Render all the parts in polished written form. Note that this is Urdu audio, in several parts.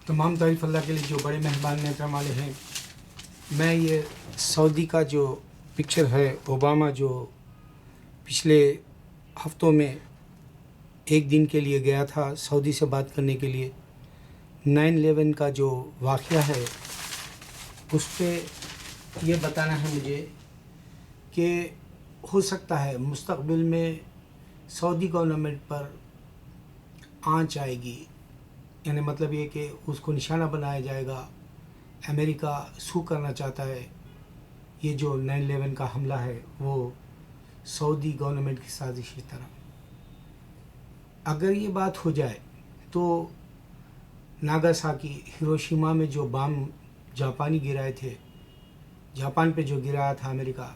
تمام تعریف اللہ کے لیے جو بڑے مہربان اکرم والے ہیں۔ میں یہ سعودی کا جو پکچر ہے، اوباما جو پچھلے ہفتوں میں ایک دن کے لیے گیا تھا سعودی سے بات کرنے کے لیے، 9/11 کا جو واقعہ ہے اس پہ یہ بتانا ہے مجھے کہ ہو سکتا ہے مستقبل میں سعودی گورنمنٹ پر آنچ آئے گی، یعنی مطلب یہ کہ اس کو نشانہ بنایا جائے گا۔ امریکہ سو کرنا چاہتا ہے یہ جو 9/11 کا حملہ ہے وہ سعودی گورنمنٹ کی سازش کی طرح۔ اگر یہ بات ہو جائے تو ناگاساکی ہیروشیما میں جو بام جاپانی گرائے تھے، جاپان پہ جو گرایا تھا امریکہ،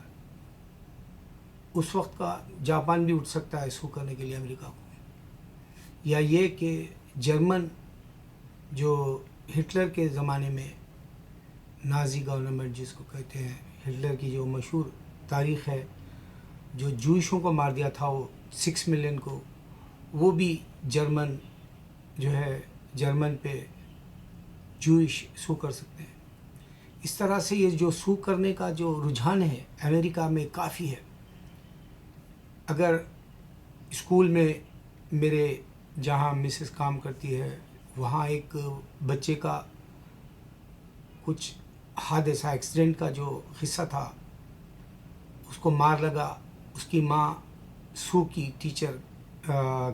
اس وقت کا جاپان بھی اٹھ سکتا ہے سو کرنے کے لیے امریکہ کو، یا یہ کہ جرمن جو ہٹلر کے زمانے میں نازی گورنمنٹ جس کو کہتے ہیں، ہٹلر کی جو مشہور تاریخ ہے، جو جوئشوں کو مار دیا تھا وہ 6 ملین کو، وہ بھی جرمن جو ہے جرمن پہ جوئش سو کر سکتے ہیں۔ اس طرح سے یہ جو سو کرنے کا جو رجحان ہے امریکہ میں کافی ہے۔ اگر اسکول میں میرے جہاں مسز کام کرتی ہے وہاں ایک بچے کا کچھ حادثہ ایکسیڈنٹ کا جو قصہ تھا، اس کو مار لگا، اس کی ماں سو کی ٹیچر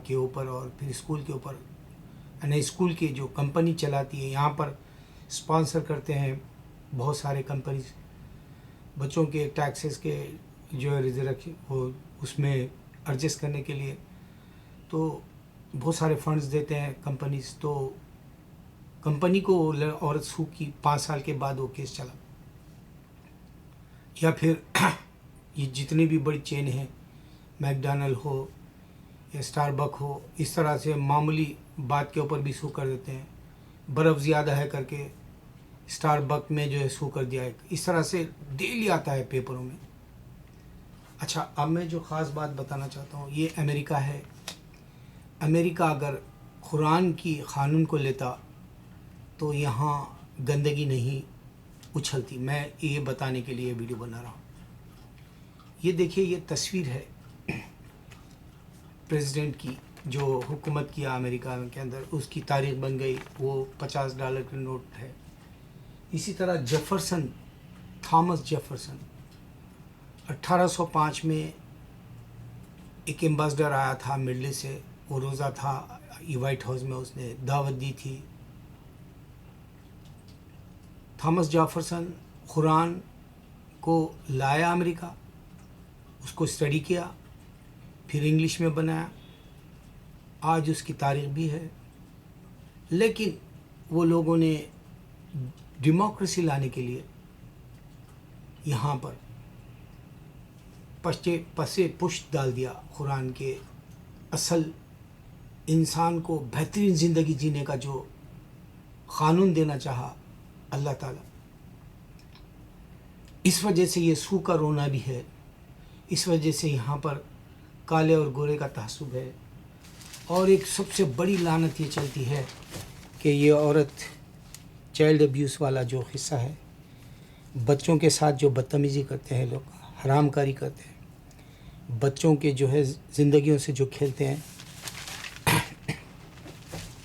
کے اوپر اور پھر اسکول کے اوپر، یعنی اسکول کی جو کمپنی چلاتی ہے، یہاں پر اسپانسر کرتے ہیں بہت سارے کمپنیز بچوں کے ٹیکسز کے جو وہ اس میں ایڈجسٹ کرنے کے لیے، تو بہت سارے فنڈز دیتے ہیں کمپنیز، تو کمپنی کو عورت سو کی 5 سال کے بعد وہ کیس چلا۔ یا پھر یہ جتنی بھی بڑی چین ہیں، میک ڈونلڈ ہو یا اسٹار بک ہو، اس طرح سے معمولی بات کے اوپر بھی سو کر دیتے ہیں، برف زیادہ ہے کر کے اسٹار بک میں جو ہے سو کر دیا ہے، اس طرح سے ڈیلی آتا ہے پیپروں میں۔ اچھا، اب میں جو خاص بات بتانا چاہتا ہوں، یہ امریکہ ہے۔ امریکہ اگر قرآن کی قانون کو لیتا تو یہاں گندگی نہیں اچھلتی۔ میں یہ بتانے کے لیے ویڈیو بنا رہا ہوں۔ یہ دیکھیے، یہ تصویر ہے پریزیڈنٹ کی جو حکومت کیا امریکہ کے اندر، اس کی تاریخ بن گئی، وہ $50 کے نوٹ ہے۔ اسی طرح جیفرسن، تھامس جیفرسن 1805 میں ایک ایمبیسڈر آیا تھا مڈل ایسٹ سے، وہ روزہ تھا یہ وائٹ ہاؤس میں، اس نے دعوت دی تھی۔ تھامس جیفرسن قرآن کو لایا امریکہ، اس کو اسٹڈی کیا، پھر انگلش میں بنایا، آج اس کی تاریخ بھی ہے۔ لیکن وہ لوگوں نے ڈیموکریسی لانے کے لیے یہاں پر پسے پشت ڈال دیا قرآن کے اصل انسان کو بہترین زندگی جینے کا جو قانون دینا چاہا اللہ تعالیٰ۔ اس وجہ سے یہ سو کا رونا بھی ہے، اس وجہ سے یہاں پر کالے اور گورے کا تعصب ہے، اور ایک سب سے بڑی لعنت یہ چلتی ہے کہ یہ عورت چائلڈ ابیوز والا جو قصہ ہے، بچوں کے ساتھ جو بدتمیزی کرتے ہیں لوگ، حرام کاری کرتے ہیں، بچوں کے جو ہے زندگیوں سے جو کھیلتے ہیں،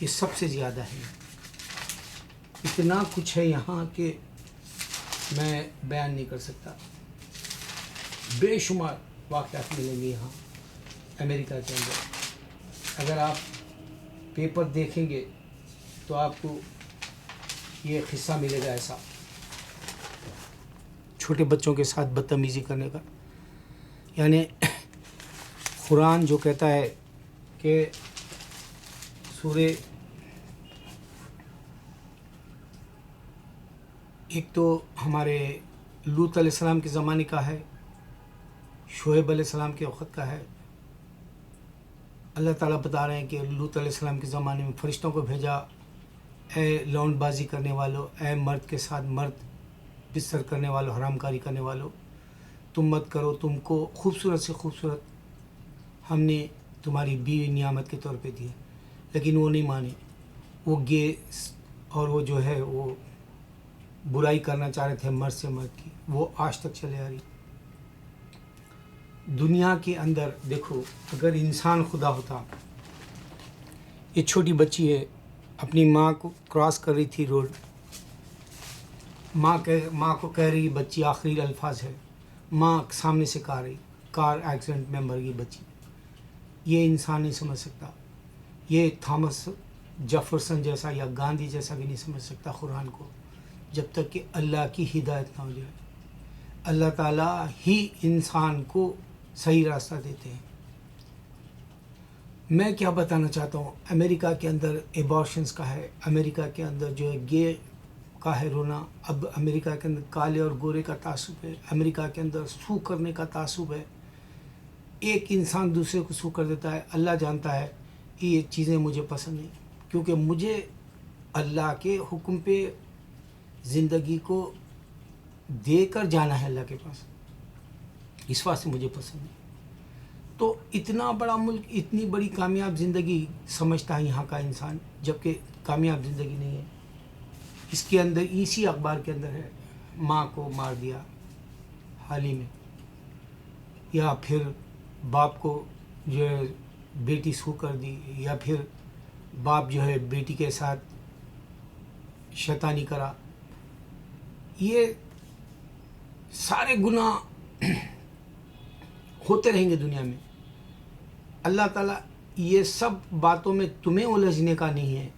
یہ سب سے زیادہ ہے۔ اتنا کچھ ہے یہاں کہ میں بیان نہیں کر سکتا۔ بے شمار واقعات ملیں گے یہاں امریکہ کے اندر۔ اگر آپ پیپر دیکھیں گے تو آپ کو یہ قصہ ملے گا، ایسا چھوٹے بچوں کے ساتھ بدتمیزی کرنے کا۔ یعنی قرآن جو کہتا ہے کہ سورہ، ایک تو ہمارے لوط علیہ السلام کے زمانے کا ہے، شعیب علیہ السلام کے وقت کا ہے۔ اللہ تعالیٰ بتا رہے ہیں کہ لوط علیہ السلام کے زمانے میں فرشتوں کو بھیجا، اے لونڈ بازی کرنے والوں، اے مرد کے ساتھ مرد بستر کرنے والوں، حرام کاری کرنے والوں، تم مت کرو، تم کو خوبصورت سے خوبصورت ہم نے تمہاری بیوی نعمت کے طور پہ دی ہے۔ لیکن وہ نہیں مانے، وہ گئے اور وہ جو ہے وہ برائی کرنا چاہ رہے تھے مرد سے مرد کی، وہ آج تک چلے آ رہی۔ دنیا کے اندر دیکھو، اگر انسان خدا ہوتا، یہ چھوٹی بچی ہے اپنی ماں کو کراس کر رہی تھی روڈ، ماں کو کہہ رہی، بچی آخری الفاظ ہے، ماں سامنے سے کار ایکسیڈنٹ میں مر گئی بچی۔ یہ انسان نہیں سمجھ سکتا، یہ تھامس جیفرسن جیسا یا گاندھی جیسا بھی نہیں سمجھ سکتا قرآن کو، جب تک کہ اللہ کی ہدایت نہ ہو جائے۔ اللہ تعالیٰ ہی انسان کو صحیح راستہ دیتے ہیں۔ میں کیا بتانا چاہتا ہوں، امریکہ کے اندر ایبارشنز کا ہے، امریکہ کے اندر جو ہے گے کا ہے رونا، اب امریکہ کے اندر کالے اور گورے کا تعصب ہے، امریکہ کے اندر سو کرنے کا تعصب ہے، ایک انسان دوسرے کو سو کر دیتا ہے۔ اللہ جانتا ہے کہ یہ چیزیں مجھے پسند نہیں، کیونکہ مجھے اللہ کے حکم پہ زندگی کو دے کر جانا ہے اللہ کے پاس، اس واسطے مجھے پسند نہیں۔ تو اتنا بڑا ملک، اتنی بڑی کامیاب زندگی سمجھتا ہے یہاں کا انسان، جبکہ کامیاب زندگی نہیں ہے۔ اس کے اندر اسی اخبار کے اندر ہے، ماں کو مار دیا حال ہی میں، یا پھر باپ کو جو ہے بیٹی سو کر دی، یا پھر باپ جو ہے بیٹی کے ساتھ شیطانی کرا۔ یہ سارے گناہ ہوتے رہیں گے دنیا میں۔ اللہ تعالیٰ یہ سب باتوں میں تمہیں الجھنے کا نہیں ہے،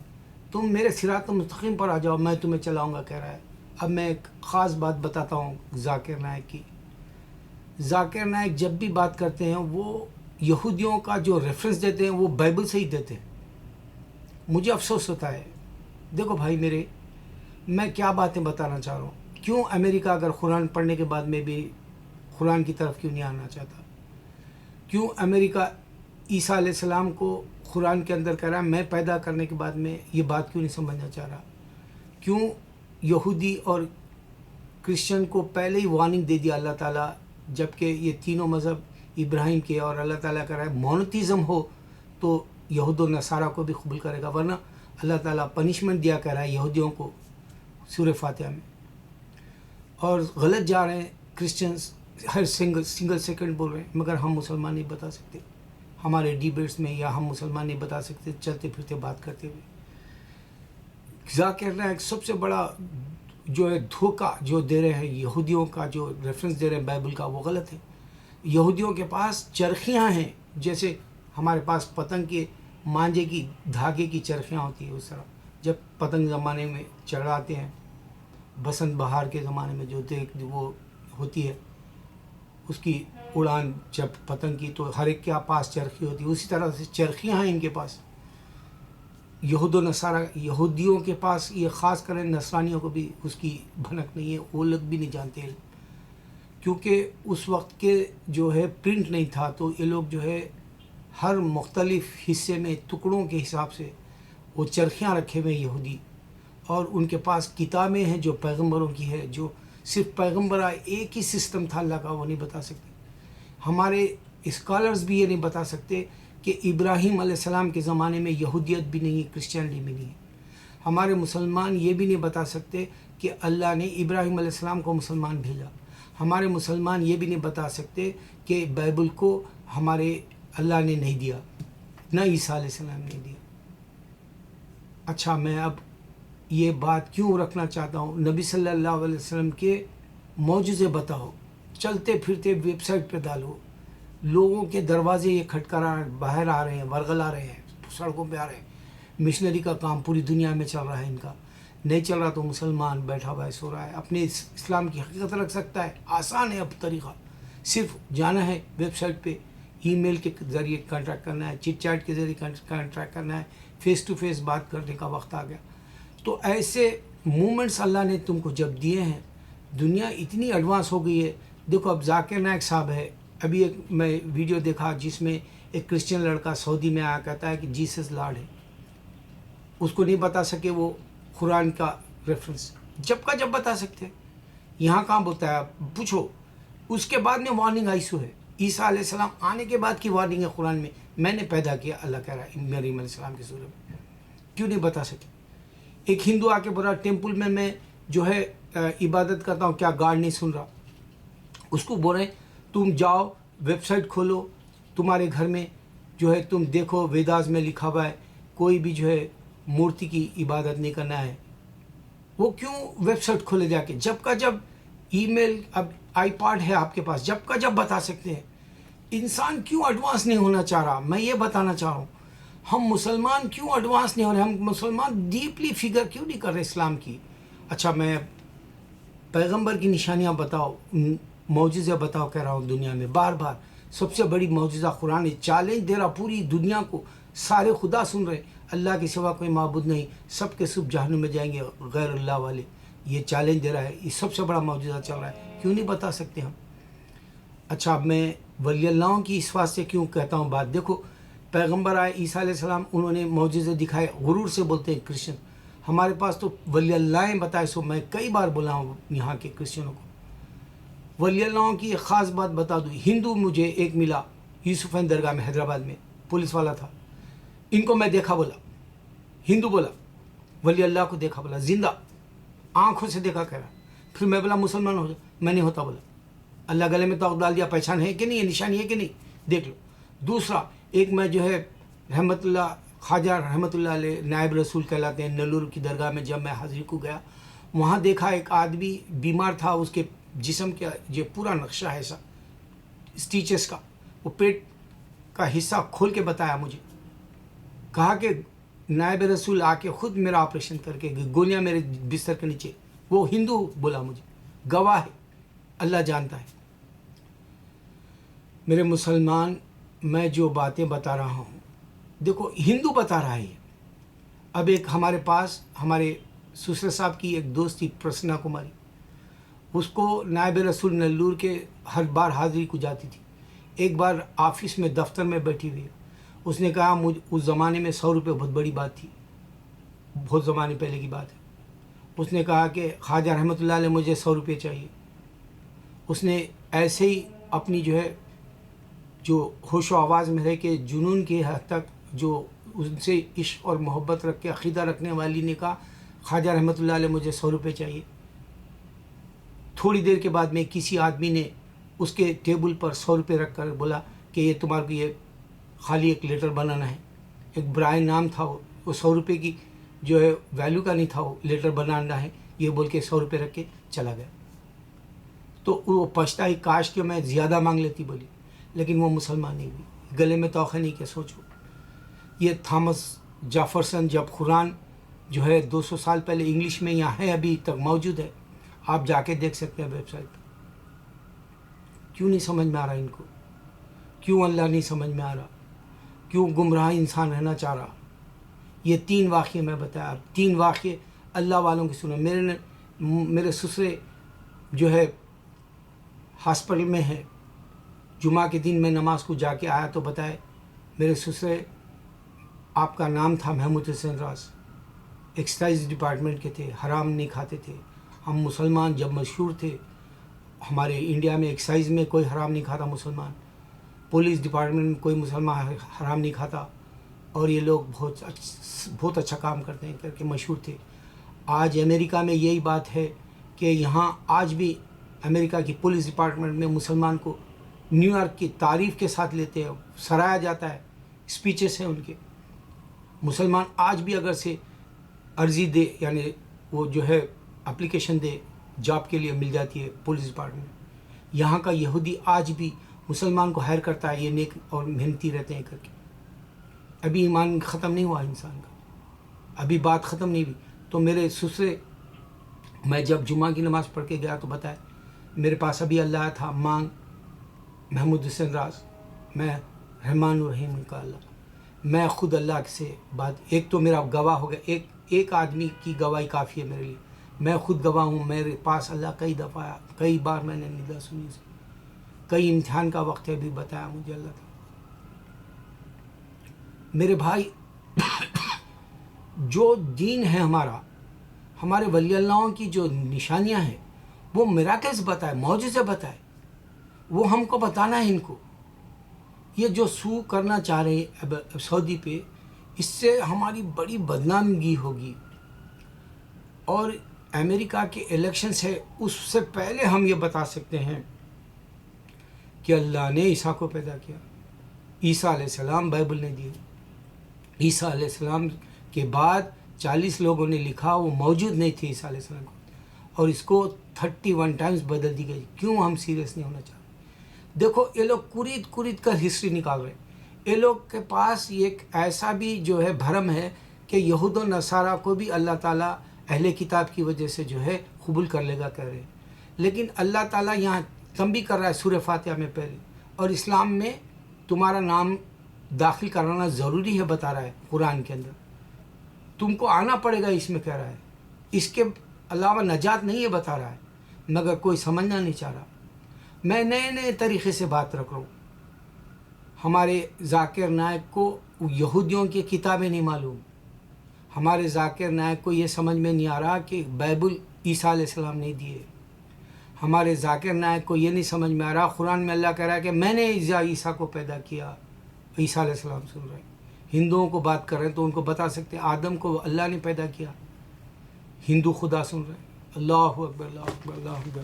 تم میرے صراط مستقیم پر آ جاؤ، میں تمہیں چلاؤں گا کہہ رہا ہے۔ اب میں ایک خاص بات بتاتا ہوں ذاکر نائک کی۔ ذاکر نائک جب بھی بات کرتے ہیں وہ یہودیوں کا جو ریفرنس دیتے ہیں وہ بائبل سے ہی دیتے ہیں۔ مجھے افسوس ہوتا ہے۔ دیکھو بھائی میرے، میں کیا باتیں بتانا چاہ رہا ہوں، کیوں امریکہ اگر قرآن پڑھنے کے بعد میں بھی قرآن کی طرف کیوں نہیں آنا چاہتا؟ کیوں امریکہ عیسیٰ علیہ السلام کو قرآن کے اندر کہہ رہا ہے، میں پیدا کرنے کے بعد میں یہ بات کیوں نہیں سمجھنا چاہ رہا؟ کیوں یہودی اور کرسچن کو پہلے ہی وارننگ دے دیا اللہ تعالیٰ، جبکہ یہ تینوں مذہب ابراہیم کے، اور اللہ تعالیٰ کہہ رہا ہے مونوتھیزم ہو تو یہود و نصارہ کو بھی قبول کرے گا، ورنہ اللہ تعالیٰ پنشمنٹ دیا کہہ رہا ہے یہودیوں کو سورہ فاتحہ میں۔ اور غلط جا رہے ہیں کرسچنز، ہر سنگل سیکنڈ بول رہے ہیں، مگر ہم مسلمان نہیں بتا سکتے ہمارے ڈیبیٹس میں، یا ہم مسلمان نہیں بتا سکتے چلتے پھرتے بات کرتے ہوئے۔ ذاکر نائک سب سے بڑا جو ہے دھوکہ جو دے رہے ہیں، یہودیوں کا جو ریفرنس دے رہے ہیں بائبل کا، وہ غلط ہے۔ یہودیوں کے پاس چرخیاں ہیں، جیسے ہمارے پاس پتنگ کے مانجے کی دھاگے کی چرخیاں ہوتی ہیں، اس طرح جب پتنگ زمانے میں چڑھاتے ہیں، بسنت بہار کے زمانے میں جو وہ ہوتی ہے اس کی اڑان جب پتنگ کی، تو ہر ایک کے پاس چرخی ہوتی ہے، اسی طرح سے چرخیاں ہیں ان کے پاس۔ یہود و نصارہ، یہودیوں کے پاس، یہ خاص کر نصرانیوں کو بھی اس کی بھنک نہیں ہے، وہ لوگ بھی نہیں جانتے، کیونکہ اس وقت کے جو ہے پرنٹ نہیں تھا، تو یہ لوگ جو ہے ہر مختلف حصے میں ٹکڑوں کے حساب سے وہ چرخیاں رکھے ہوئے یہودی، اور ان کے پاس کتابیں ہیں جو پیغمبروں کی ہے، جو صرف پیغمبرہ ایک ہی سسٹم تھا اللہ کا، وہ نہیں بتا سکتے۔ ہمارے اسکالرز بھی یہ نہیں بتا سکتے کہ ابراہیم علیہ السلام کے زمانے میں یہودیت بھی نہیں ہے، کرسچینٹی بھی نہیں ہے۔ ہمارے مسلمان یہ بھی نہیں بتا سکتے کہ اللہ نے ابراہیم علیہ السلام کو مسلمان بھیجا۔ ہمارے مسلمان یہ بھی نہیں بتا سکتے کہ بائبل کو ہمارے اللہ نے نہیں دیا، نہ عیسیٰ علیہ السلام نے دیا۔ اچھا، میں اب یہ بات کیوں رکھنا چاہتا ہوں، نبی صلی اللہ علیہ وسلم کے معجزے بتاؤ، چلتے پھرتے ویب سائٹ پہ ڈالو، لوگوں کے دروازے یہ کھٹکھڑا باہر آ رہے ہیں، ورغلا رہے ہیں، سڑکوں پہ آ رہے ہیں۔ مشنری کا کام پوری دنیا میں چل رہا ہے، ان کا نہیں چل رہا تو مسلمان بیٹھا ہوا ہے، سو رہا ہے، اپنے اسلام کی حقیقت رکھ سکتا ہے۔ آسان ہے اب طریقہ، صرف جانا ہے ویب سائٹ پہ، ای میل کے ذریعے کانٹیکٹ کرنا ہے، چٹ چیٹ کے ذریعے کانٹیکٹ کرنا ہے، فیس ٹو فیس بات کرنے کا وقت آ گیا۔ تو ایسے مومنٹس اللہ نے تم کو جب دیے ہیں، دنیا اتنی ایڈوانس ہو گئی ہے۔ دیکھو اب ذاکر نائک صاحب ہے، ابھی ایک میں ویڈیو دیکھا جس میں ایک کرسچن لڑکا سعودی میں آیا کہتا ہے کہ جیسس لاڈ ہے، اس کو نہیں بتا سکے وہ قرآن کا ریفرنس، جب کا جب بتا سکتے، یہاں کہاں بولتا ہے، آپ پوچھو۔ اس کے بعد میں وارننگ آئی سو ہے، عیسیٰ علیہ السلام آنے کے بعد کی وارننگ ہے قرآن میں، میں نے پیدا کیا، اللہ کہہ رہا ہے مریم علیہ السلام کی صورت میں، کیوں نہیں بتا سکے؟ ایک ہندو آ کے بولا ٹیمپل میں میں جو ہے عبادت کرتا ہوں، کیا گاڈ نہیں سن رہا؟ اس کو بول رہے تم جاؤ ویب سائٹ کھولو، تمہارے گھر میں جو ہے تم دیکھو ویداز میں لکھا ہوا ہے کوئی بھی جو ہے مورتی کی عبادت نہیں کرنا ہے۔ وہ کیوں ویب سائٹ کھولے جا کے؟ جب کا جب ای میل، اب آئی پاڈ ہے آپ کے پاس، جب کا جب بتا سکتے ہیں۔ انسان کیوں ایڈوانس نہیں ہونا چاہ رہا؟ میں یہ بتانا چاہ رہا ہوں، ہم مسلمان کیوں ایڈوانس نہیں ہو رہے؟ ہم مسلمان ڈیپلی فگر کیوں نہیں کر رہے اسلام کی؟ اچھا میں پیغمبر کی نشانیاں بتاؤ، معجزے بتاؤ کہہ رہا ہوں دنیا میں بار بار۔ سب سے بڑی معجزہ قرآن چیلنج دے رہا پوری دنیا کو، سارے خدا سن رہے، اللہ کے سوا کوئی معبود نہیں، سب کے سب جہنم میں جائیں گے غیر اللہ والے، یہ چیلنج دے رہا ہے، یہ سب سے بڑا معجزہ چل رہا ہے، کیوں نہیں بتا سکتے ہم؟ اچھا اب میں ولی اللہ کی اس بات سے کیوں کہتا ہوں بات؟ دیکھو پیغمبر آئے عیسیٰ علیہ السلام، انہوں نے معجزے دکھائے، غرور سے بولتے ہیں کرسچن، ہمارے پاس تو ولی اللہ بتائے، سو میں کئی بار بولا ہوں یہاں کے کرسچنوں کو۔ ولی اللہ کی ایک خاص بات بتا دوں، ہندو مجھے ایک ملا یوسفین درگاہ میں حیدرآباد میں، پولیس والا تھا، ان کو میں دیکھا بولا، ہندو بولا، ولی اللہ کو دیکھا بولا، زندہ آنکھوں سے دیکھا کہہ رہا، پھر میں بولا مسلمان ہو جا، میں نہیں ہوتا بولا، اللہ گلے میں توق ڈال دیا، پہچان ہے کہ نہیں، یہ نشانی ہے کہ نہیں، دیکھ لو۔ دوسرا ایک میں جو ہے رحمت اللہ خواجہ رحمت اللہ علیہ نائب رسول کہلاتے ہیں، نلور کی درگاہ میں جب میں حاضری کو گیا، وہاں دیکھا ایک آدمی بیمار تھا، اس کے جسم کا یہ پورا نقشہ ہے ایسا اسٹیچز کا، وہ پیٹ کا حصہ کھول کے بتایا مجھے، کہا کہ نائب رسول آ کے خود میرا آپریشن کر کے گولیاں میرے بستر کے نیچے، وہ ہندو بولا مجھے، گواہ ہے، اللہ جانتا ہے۔ میرے مسلمان، میں جو باتیں بتا رہا ہوں، دیکھو ہندو بتا رہا ہے۔ اب ایک ہمارے پاس ہمارے سسر صاحب کی ایک دوست تھی پرسنا کماری، اس کو نائب رسول نلور کے ہر بار حاضری کو جاتی تھی، ایک بار آفس میں دفتر میں بیٹھی ہوئی، اس نے کہا مجھ اس زمانے میں 100 روپے بہت بڑی بات تھی، بہت زمانے پہلے کی بات ہے، اس نے کہا کہ خواجہ رحمت اللہ علیہ مجھے 100 روپے چاہیے۔ اس نے ایسے ہی اپنی جو ہے جو ہوش و آواز میں رہ کے جنون کی حد تک جو ان سے عشق اور محبت رکھ کے عقیدہ رکھنے والی نے کہا خواجہ رحمت اللہ علیہ مجھے 100 روپے چاہیے۔ تھوڑی دیر کے بعد میں کسی آدمی نے اس کے ٹیبل پر 100 روپے رکھ کر بولا کہ یہ تمہارے کو یہ خالی ایک لیٹر بنانا ہے، ایک برائن نام تھا، وہ 100 روپے کی جو ہے ویلیو کا نہیں تھا، وہ لیٹر بنانا ہے یہ بول کے 100 روپے رکھ کے چلا گیا۔ تو وہ پچھتا ہی کاش کہ میں زیادہ مانگ لیتی بولی، لیکن وہ مسلمان نہیں ہوئی، گلے میں توخہ نہیں کیا۔ سوچو یہ تھامس جیفرسن جب قرآن جو ہے 200 سال پہلے انگلش میں یہاں ہے، ابھی تک موجود ہے، آپ جا کے دیکھ سکتے ہیں ویب سائٹ پر۔ کیوں نہیں سمجھ میں آ رہا ان کو؟ کیوں اللہ نہیں سمجھ میں آ رہا؟ کیوں گمراہ انسان رہنا چاہ رہا؟ یہ 3 واقعے میں بتایا، 3 واقعے اللہ والوں کی سنو۔ میرے سسرے جو ہے ہاسپٹل میں ہے، جمعہ کے دن میں نماز کو جا کے آیا تو بتائے میرے سسرے آپ کا نام تھا محمود حسین راز، ایکسائز ڈپارٹمنٹ کے تھے، حرام نہیں کھاتے تھے۔ ہم مسلمان جب مشہور تھے ہمارے انڈیا میں، ایکسائز میں کوئی حرام نہیں کھاتا مسلمان، پولیس ڈپارٹمنٹ میں کوئی مسلمان حرام نہیں کھاتا، اور یہ لوگ بہت اچھا کام کرتے ہیں کر کے مشہور تھے۔ آج امریکہ میں یہی بات ہے کہ یہاں آج بھی امریکہ کی پولیس ڈپارٹمنٹ میں مسلمان کو نیو یارک کی تعریف کے ساتھ لیتے ہیں، سراہا جاتا ہے، اسپیچز ہیں ان کے۔ مسلمان آج بھی اگر سے عرضی دے، یعنی وہ جو ہے اپلیکیشن دے، جاب کے لیے مل جاتی ہے پولیس ڈپارٹمنٹ۔ یہاں کا یہودی آج بھی مسلمان کو ہائر کرتا ہے، یہ نیک اور محنتی رہتے ہیں کر کے۔ ابھی ایمان ختم نہیں ہوا انسان کا، ابھی بات ختم نہیں ہوئی۔ تو میرے سسرے، میں جب جمعہ کی نماز پڑھ کے گیا تو بتایا میرے پاس ابھی اللہ تھا، مانگ محمود حسین راز، میں رحمان الرحیم کا اللہ، میں خود اللہ سے بات، ایک تو میرا گواہ ہو گیا، ایک آدمی کی گواہی کافی ہے میرے لیے، میں خود گواہ ہوں، میرے پاس اللہ کئی دفعہ آیا، کئی بار میں نے ندا سنی سے، کئی امتحان کا وقت ہے بھی بتایا مجھے اللہ تعالیٰ۔ میرے بھائی جو دین ہے ہمارا، ہمارے ولی اللہ کی جو نشانیاں ہیں، وہ میراکلز بتائے، معجزے بتائے، وہ ہم کو بتانا ہے ان کو۔ یہ جو سو کرنا چاہ رہے ہیں اب سعودی پہ، اس سے ہماری بڑی بدنامگی ہوگی۔ اور امریکہ کے الیکشن سے اس سے پہلے ہم یہ بتا سکتے ہیں کہ اللہ نے عیسیٰ کو پیدا کیا. عیسیٰ علیہ السلام بائبل نے دی. عیسیٰ علیہ السلام کے بعد 40 لوگوں نے لکھا، وہ موجود نہیں تھے عیسیٰ علیہ السلام کو، اور اس کو 31 ٹائمز بدل دی گئی. کیوں ہم سیریس نہیں ہونا چاہتے؟ دیکھو یہ لوگ کورید کر ہسٹری نکال رہے ہیں. یہ لوگ کے پاس ایک ایسا بھی جو ہے بھرم ہے کہ یہود و نصارہ کو بھی اللہ تعالیٰ اہل کتاب کی وجہ سے جو ہے قبول کر لے گا کہہ رہے ہیں. لیکن اللہ تعالیٰ یہاں تنبیہ کر رہا ہے سورہ فاتحہ میں پہلے، اور اسلام میں تمہارا نام داخل کرانا ضروری ہے بتا رہا ہے قرآن کے اندر. تم کو آنا پڑے گا اس میں کہہ رہا ہے. اس کے علاوہ نجات نہیں ہے بتا رہا ہے، مگر کوئی سمجھنا نہیں چاہ رہا. میں نئے طریقے سے بات رکھ رہا ہوں. ہمارے ذاکر نائک کو یہودیوں کی کتابیں نہیں معلوم. ہمارے ذاکر نائک کو یہ سمجھ میں نہیں آ رہا کہ بائبل عیسیٰ علیہ السلام نہیں دیے. ہمارے ذاکر نائک کو یہ نہیں سمجھ میں آ رہا قرآن میں اللہ کہہ رہا ہے کہ میں نے عیسیٰ کو پیدا کیا. عیسیٰ علیہ السلام سن رہے ہیں. ہندوؤں کو بات کر رہے ہیں تو ان کو بتا سکتے ہیں آدم کو اللہ نے پیدا کیا. ہندو خدا سن رہے ہیں. اللہ اکبر اللہ اکبر اللہ اکبر.